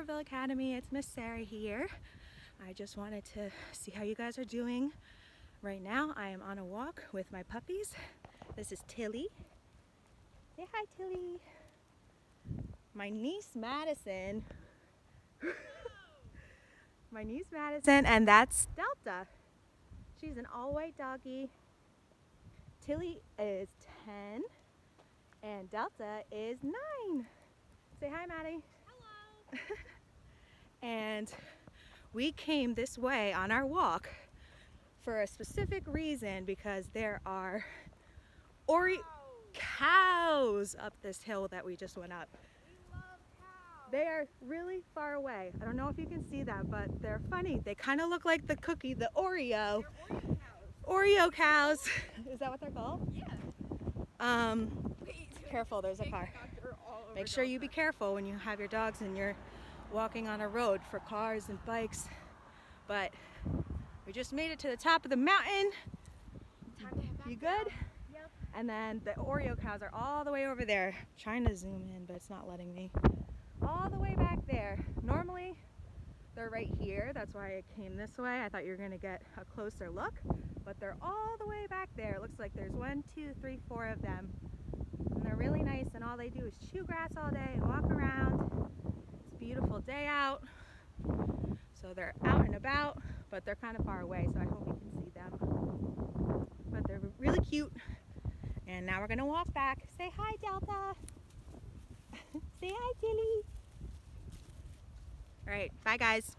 Naperville Academy. It's Miss Sarah here. I just wanted to see how you guys are doing. Right now I am on a walk with my puppies. This is Tilly. Say hi, Tilly. My niece Madison. My niece Madison, and that's Delta. She's an all-white doggie. Tilly is 10 and Delta is 9. Say hi, Maddie. Hello. And we came this way on our walk for a specific reason, because there are cows up this hill that we just went up. We love cows. They are really far away. I don't know if you can see that, but they're funny. They kind of look like the cookie, the Oreo. They're Oreo cows. Oreo cows. Is that what they're called? Yeah. Wait, careful, there's a car. Make sure you be careful when you have your dogs and you're walking on a road for cars and bikes. But we just made it to the top of the mountain. Time to head back You good? down. Yep. And then the Oreo cows are all the way over there. I'm trying to zoom in, but it's not letting me. All the way back there. Normally they're right here. That's why I came this way. I thought you were gonna get a closer look, but they're all the way back there. It looks like there's 1, 2, 3, 4 of them. And they're really nice, and all they do is chew grass all day and walk around. It's a beautiful day out. So they're out and about, but they're kind of far away, so I hope you can see them. But they're really cute. And now we're gonna walk back. Say hi, Delta. Say hi, Tilly. All right, bye guys.